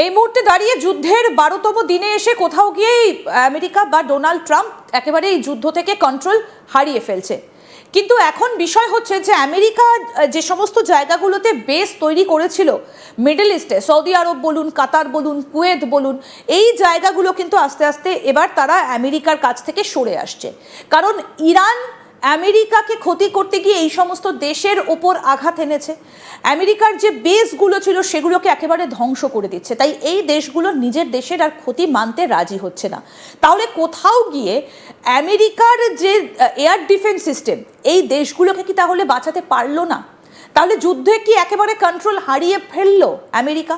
এই মুহূর্তে দাঁড়িয়ে যুদ্ধের 12তম দিনে এসে কোথাও গিয়েই আমেরিকা বা ডোনাল্ড ট্রাম্প একেবারে এই যুদ্ধ থেকে কন্ট্রোল হারিয়ে ফেলছে। কিন্তু এখন বিষয় হচ্ছে যে আমেরিকা যে সমস্ত জায়গাগুলোতে বেস তৈরি করেছিল মিডল ইস্টে, সৌদি আরব বলুন, কাতার বলুন, কুয়েত বলুন, এই জায়গাগুলো কিন্তু আস্তে আস্তে এবার তারা আমেরিকার কাছ থেকে সরে আসছে। কারণ ইরান আমেরিকাকে ক্ষতি করতে গিয়ে এই সমস্ত দেশের ওপর আঘাত এনেছে। আমেরিকার যে বেসগুলো ছিল সেগুলোকে একেবারে ধ্বংস করে দিচ্ছে। তাই এই দেশগুলো নিজের দেশের আর ক্ষতি মানতে রাজি হচ্ছে না। তাহলে কোথাও গিয়ে আমেরিকার যে এয়ার ডিফেন্স সিস্টেম, এই দেশগুলোকে কি তাহলে বাঁচাতে পারলো না? তাহলে যুদ্ধে কি একেবারে কন্ট্রোল হারিয়ে ফেললো আমেরিকা?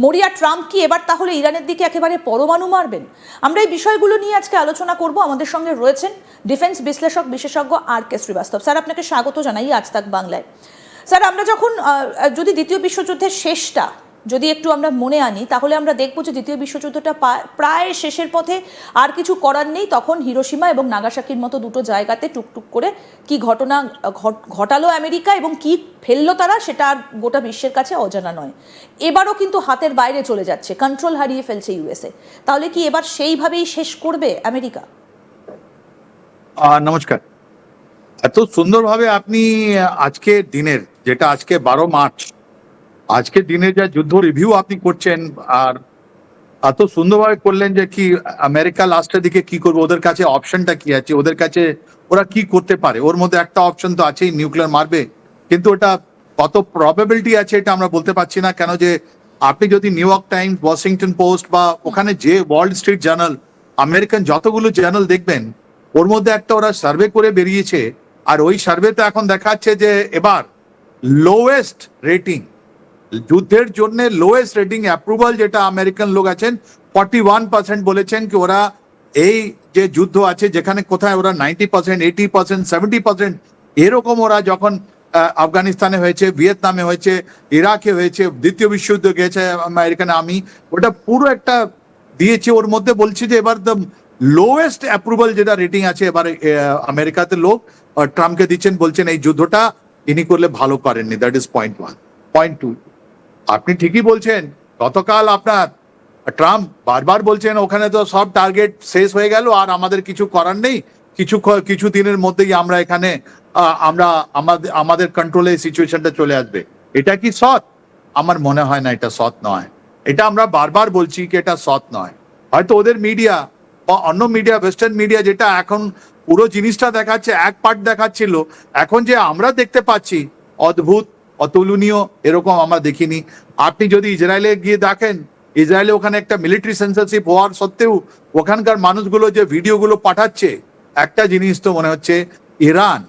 মরিয়া ট্রাম্প কি এবার তাহলে ইরানের দিকে একেবারে পরমাণু মারবেন? আমরা এই বিষয়গুলো নিয়ে আজকে আলোচনা করব। আমাদের সঙ্গে রয়েছেন ডিফেন্স বিশ্লেষক বিশেষজ্ঞ আর কে শ্রীবাস্তব। স্যার, আপনাকে স্বাগত জানাই আজ তাক বাংলায়। স্যার, আমরা যখন যদি দ্বিতীয় বিশ্বযুদ্ধের শেষটা যদি একটু আমরা মনে আনি, তাহলে আমরা দেখব যে দ্বিতীয় বিশ্বযুদ্ধটা প্রায় শেষের পথে, আর কিছু করার নেই। তখন হিরোশিমা এবং নাগাসাকির মতো দুটো জায়গাতে টুকটুক করে কি ঘটনা ঘটালো আমেরিকা এবং কি ফেললো তারা, সেটা আর গোটা বিশ্বের কাছে অজানা নয়। এবারও কিন্তু হাতের বাইরে চলে যাচ্ছে, কন্ট্রোল হারিয়ে ফেলছে ইউএসএ। তাহলে কি এবার সেইভাবেই শেষ করবে আমেরিকা? নমস্কার। এত সুন্দরভাবে আপনি আজকে দিনের, যেটা আজকে 12 মার্চ, আজকে দিনে যা যুদ্ধ রিভিউ আপনি করছেন, আর এত সুন্দরভাবে করলেন যে কি আমেরিকা লাস্টের দিকে কি করবে, ওদের কাছে অপশনটা কি আছে, ওদের কাছে ওরা কি করতে পারে। ওর মধ্যে একটা অপশন তো আছেই, নিউক্লিয়ার মারবে, কিন্তু ওটা কত প্রবাবিলিটি আছে এটা আমরা বলতে পারছি না। কেন যে আপনি যদি new York Times, Washington post বা ওখানে যে ওয়ার্ল্ড স্ট্রিট জার্নাল, আমেরিকান যতগুলো জার্নাল দেখবেন, ওর মধ্যে একটা ওরা সার্ভে করে বেরিয়েছে। আর ওই সার্ভেতে এখন দেখাচ্ছে যে এবার লোয়েস্ট রেটিং, যুদ্ধের জন্য লোয়েস্ট রেটিং অ্যাপ্রুভাল যেটা আমেরিকান লোক আছেন 41% বলেছেন কি ওরা এই যে যুদ্ধ আছে, যেখানে কোথায় ওরা 90%, 80%, 70% এরকম, ওরা যখন আফগানিস্তানে হয়েছে, ভিয়েতনামে হয়েছে, ইরাকে হয়েছে, দ্বিতীয় বিশ্বযুদ্ধ গেছে আমেরিকান আর্মি, ওটা পুরো একটা দিয়েছে। ওর মধ্যে বলছে যে এবার দ্য লোয়েস্ট অ্যাপ্রুভাল যেটা রেটিং আছে এবার আমেরিকাতে লোক ট্রাম্পকে দিচ্ছেন, বলছেন এই যুদ্ধটা ইনি করলে ভালো করেননি। That is point 1। পয়েন্ট 2, আপনি ঠিকই বলছেন, গতকাল আপনার ট্রাম্প বারবার বলছেন ওখানে তো সব টার্গেট শেষ হয়ে গেল আর আমাদের কিছু করার নেই, কিছু দিনের মধ্যেই আমরা এখানে আমাদের কন্ট্রোলে সিচুয়েশনটা চলে আসবে। এটা কি সৎ? আমার মনে হয় না এটা সৎ নয়। এটা আমরা বারবার বলছি কি এটা সৎ নয়। হয়তো ওদের মিডিয়া বা অন্য মিডিয়া, ওয়েস্টার্ন মিডিয়া, যেটা এখন পুরো জিনিসটা দেখাচ্ছে, এক পার্ট দেখাচ্ছিল, এখন যে আমরা দেখতে পাচ্ছি অদ্ভুত, অতুলনীয়, এরকম আমরা দেখিনি। আপনি যদি ইসরায়েলে গিয়ে দেখেন, ইসরায়েলে ওখানে একটা মিলিটারি সেন্সরশিপ হওয়ার সত্ত্বেও ওখানকার মানুষগুলো যে ভিডিওগুলো পাঠাচ্ছে, একটা জিনিস তো মনে হচ্ছে ইরান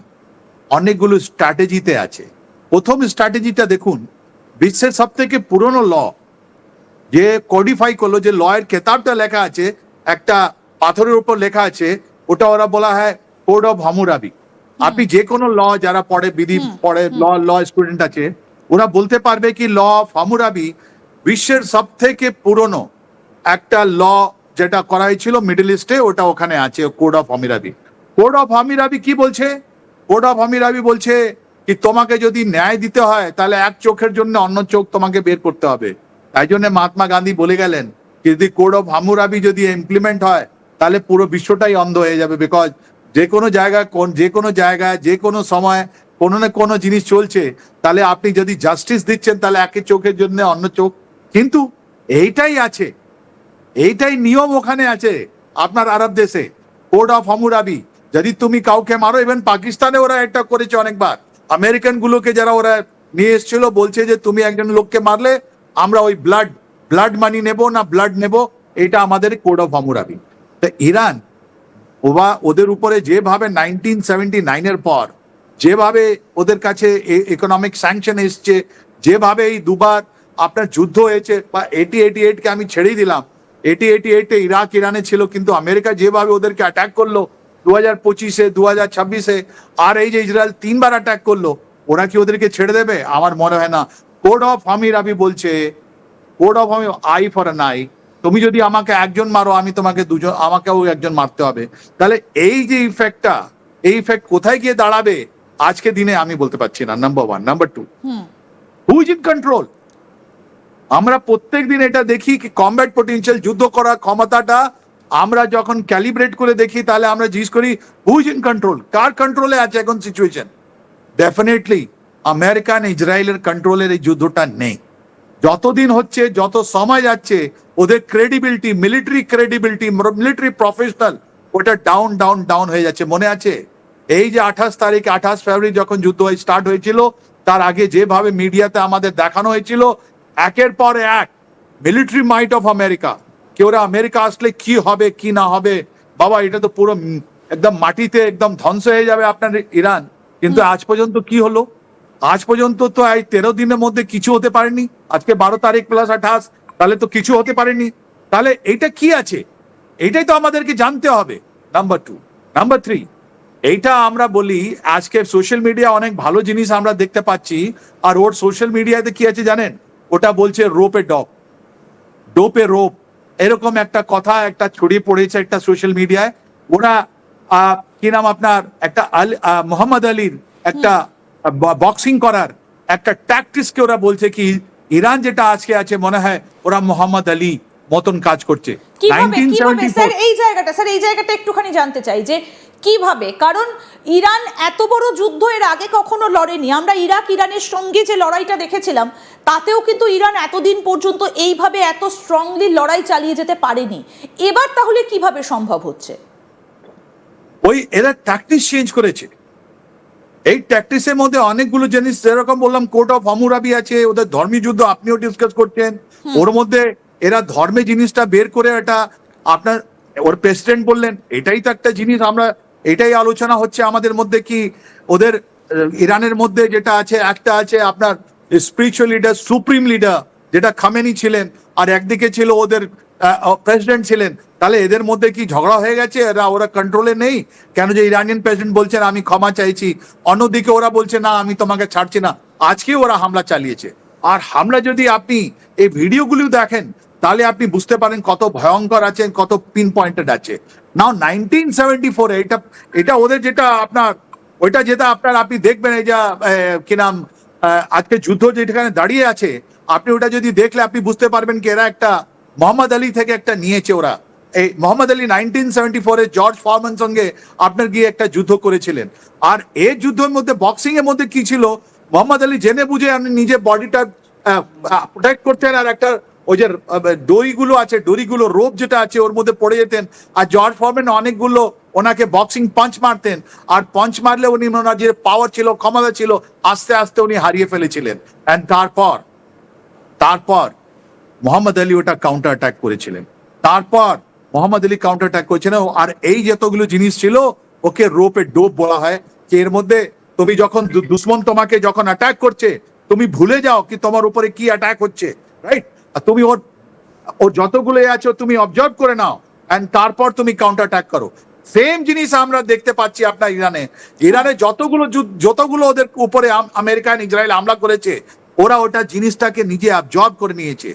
অনেকগুলো স্ট্র্যাটেজিতে আছে। প্রথম স্ট্র্যাটেজিটা দেখুন, বিশ্বের সব থেকে পুরনো ল যে কোডিফাই করলো, যে ল এর কেতাবটা লেখা আছে, একটা পাথরের উপর লেখা আছে, ওটা ওরা বলা হয় কোড অফ হামুরাবি। আপনি যে কোনো ল যারা পড়ে, বিধি পড়ে, ল স্টুডেন্ট আছে, ওরা বলতে পারবে কি ল অফ হামুরাবি বিশ্বের সব থেকে পুরনো একটা ল যেটা করা হয়েছিল মিডল ইস্টে, ওটা ওখানে আছে, কোড অফ হামিরাবি। কোড অফ হামিরাবি কি বলছে? কোড অফ হামিরাবি বলছে কি তোমাকে যদি ন্যায় দিতে হয় তাহলে এক চোখের জন্য অন্য চোখ তোমাকে বের করতে হবে। তাই জন্য মহাত্মা গান্ধী বলে গেলেন যদি কোড অফ হামুরাবি যদি ইমপ্লিমেন্ট হয় তাহলে পুরো বিশ্বটাই অন্ধ হয়ে যাবে। বিকজ যে কোনো জায়গায় যে কোনো সময় কোনো না কোনো জিনিস চলছে, তাহলে আপনি যদি জাস্টিস দিচ্ছেন তাহলে একের চোখের জন্য অন্য চোখ। কিন্তু এইটাই আছে, এইটাই নিয়ম ওখানে আছে আপনার আরব দেশে, কোড অফ হামুরাবি। যদি তুমি কাউকে মারো, ইভেন পাকিস্তানে ওরা এটা করেছে অনেকবার, আমেরিকান গুলোকে যারা ওরা নিয়ে এসেছিল, বলছে যে তুমি একজন লোককে মারলে আমরা ওই ব্লাড মানি নেব না, ব্লাড নেব, এটা আমাদের কোড অফ হামুরাবি। তো ইরান ওদের উপরে যেভাবে 1979-এর পর যেভাবে ওদের কাছে ইকোনমিক স্যাংশন এসছে, যেভাবে এই দুবার আপনার যুদ্ধ হয়েছে, বা 88-কে আমি ছেড়েই দিলাম, 88-এ ইরাক ইরানে ছিল, কিন্তু আমেরিকা যেভাবে ওদেরকে অ্যাটাক করলো 2025-এ, 2026-এ, আর এই যে ইসরায়েল 3বার অ্যাটাক করলো, ওরা কি ওদেরকে ছেড়ে দেবে? আমার মনে হয় না। কোড অফ হামিরাবি বলছে, কোড অফ হামি আই ফর অ্যান আই, তুমি যদি আমাকে একজন মারো আমি তোমাকে দুজন, আমাকেও একজন মারতে হবে। তাহলে এই যে ইফেক্টটা, এই ইফেক্ট কোথায় গিয়ে দাঁড়াবে আজকে দিনে আমি বলতে পারছি না। Number 1। Number 2, who is in control? আমরা প্রত্যেকদিন এটা দেখি কি কমব্যাট পটেনশিয়াল, যুদ্ধ করার ক্ষমতাটা আমরা যখন ক্যালিব্রেট করে দেখি তাহলে আমরা জিজ্ঞেস করি হু ইজ ইন কন্ট্রোল, কার কন্ট্রোলে আছে এখন সিচুয়েশন। ডেফিনেটলি আমেরিকান ইসরায়েলের কন্ট্রোলের এই যুদ্ধটা নেই। যতদিন হচ্ছে, যত সময় যাচ্ছে, ওদের ক্রেডিবিলিটি, মিলিটারি প্রফেশনাল, ওটা ডাউন ডাউন ডাউন হয়ে যাচ্ছে। মনে আছে এই যে 28 ফেব্রুয়ারি যখন যুদ্ধ স্টার্ট হয়েছিল, তার আগে যেভাবে মিডিয়াতে আমাদের দেখানো হয়েছিল একের পর এক মিলিটারি মাইট অফ আমেরিকা, কি ওরা আমেরিকা আসলে কি হবে কি না হবে, বাবা এটা তো পুরো একদম মাটিতে একদম ধ্বংস হয়ে যাবে আপনার ইরান। কিন্তু আজ পর্যন্ত কি হলো? আজ পর্যন্ত তো এই 13 দিনের মধ্যে কিছু হতে পারেনি। আজকে 12 তারিখ প্লাস 28, তাহলে তো কিছু হতে পারেনি। তাহলে এটা কি আছে? এটাই তো আমাদেরকে জানতে হবে। নাম্বার 2, নাম্বার 3, এইটা আমরা বলি আজকে সোশ্যাল মিডিয়া অনেক ভালো জিনিস আমরা দেখতে পাচ্ছি, আর ওর সোশ্যাল মিডিয়াতে কি আছে জানেন? ওটা বলছে ডোপে রোপ, এরকম একটা কথা একটা ছড়িয়ে পড়েছে একটা সোশ্যাল মিডিয়ায়। ওরা কি নাম আপনার একটা মোহাম্মদ আলীর একটা বক্সিং করার একটা ট্যাকটিক্সকে ওরা বলছে কি ইরান যেটা আজকে আছে মনে হয় ওরা মোহাম্মদ আলী মতন কাজ করছে। কিভাবে স্যার এই জায়গাটা একটুখানি জানতে চাই যে কিভাবে, কারণ ইরান এত বড় যুদ্ধ এর আগে কখনো লড়েনি। আমরা ইরানের সঙ্গে যে লড়াইটা দেখেছিলাম তাতেও কিন্তু ইরান এতদিন পর্যন্ত এইভাবে এত স্ট্রংলি লড়াই চালিয়ে যেতে পারেনি। এবার তাহলে কিভাবে সম্ভব হচ্ছে? ওই এরা ট্যাকটিক্স চেঞ্জ করেছে। এই ট্যাকটিক্সের মধ্যে অনেকগুলো জিনিস, যেরকম বললাম কোর্ট অফ হামুরাবি আছে, ওদের ধর্মীয় যুদ্ধ আপনিও ডিসকাস করছেন, ওর মধ্যে এরা ধর্মের জিনিসটা বের করে এটা আপনার ওর প্রেসিডেন্ট বললেন, এটাই তো একটা জিনিস। আমরা এটাই আলোচনা হচ্ছে আমাদের মধ্যে কি ওদের ইরানের মধ্যে যেটা আছে, একটা আছে আপনার স্পিরিচুয়াল লিডার, সুপ্রিম লিডার যেটা খামেনি ছিলেন, আর একদিকে ছিল ওদের প্রেসিডেন্ট ছিলেন। তাহলে এদের মধ্যে কি ঝগড়া হয়ে গেছে? ওরা কন্ট্রোলে নেই কেন? যে ইরানিয়ান প্রেসিডেন্ট বলছেন আমি ক্ষমা চাইছি, অন্যদিকে ওরা বলছে না আমি তোমাকে ছাড়ছি না। আজকে ওরা হামলা চালিয়েছে, আর হামলা যদি আপনি এই ভিডিওগুলো দেখেন তাহলে আপনি বুঝতে পারেন কত ভয়ঙ্কর আছে, কত পিন পয়েন্টেড আছে। নাও 1974 এটা ওদের যেটা আপনার ওইটা যেটা আপনার আপনি দেখবেন এই যে কি নাম আজকে যুদ্ধ যেখানে দাঁড়িয়ে আছে, আপনি ওটা যদি দেখলে আপনি বুঝতে পারবেন কি এরা একটা মোহাম্মদ আলী থেকে একটা নিয়েছে। ওরা এই মোহাম্মদ আলী 1974 জর্জ ফরম্যান সঙ্গে আপনার গিয়ে একটা যুদ্ধ করেছিলেন। আর এই যুদ্ধের মধ্যে বক্সিং এর মধ্যে কি ছিল, মোহাম্মদ আলী জেনে বুঝে আপনি নিজের বডিটা প্রোটেক্ট করতেন, আর একটা ওই যে ডরিগুলো রোপ যেটা আছে ওর মধ্যে পড়ে যেতেন। আর জর্জ ফরম্যান অনেকগুলো ওনাকে বক্সিং পাঞ্চ মারতেন, আর পাঞ্চ মারলে উনি ওনার যে পাওয়ার ছিল, ক্ষমতা ছিল, আস্তে আস্তে উনি হারিয়ে ফেলেছিলেন। এন্ড তারপর মোহাম্মদ আলী ওটা কাউন্টার অ্যাটাক করেছিলেন। তারপর মোহাম্মদ আলী কাউন্টার অ্যাটাক করেছিলেন। আর এই যতগুলো জিনিস ছিল ওকে রোপে ডোপ বলা হয়, যে এর মধ্যে তুমি যখন দুশ্মন তোমাকে যখন অ্যাটাক করছে তুমি ভুলে যাও কি তোমার উপরে কি অ্যাটাক হচ্ছে, রাইট? আর তুমি ওর যতগুলো আছে তুমি অবজার্ভ করে নাও, এন্ড তারপর তুমি কাউন্টার অ্যাটাক করো। সেম জিনিস আমরা দেখতে পাচ্ছি আপনার ইরানে যতগুলো ওদের উপরে আমেরিকান ইসরায়েল হামলা করেছে, ওরা ওটা জিনিসটাকে নিজে অবজার্ভ করে নিয়েছে।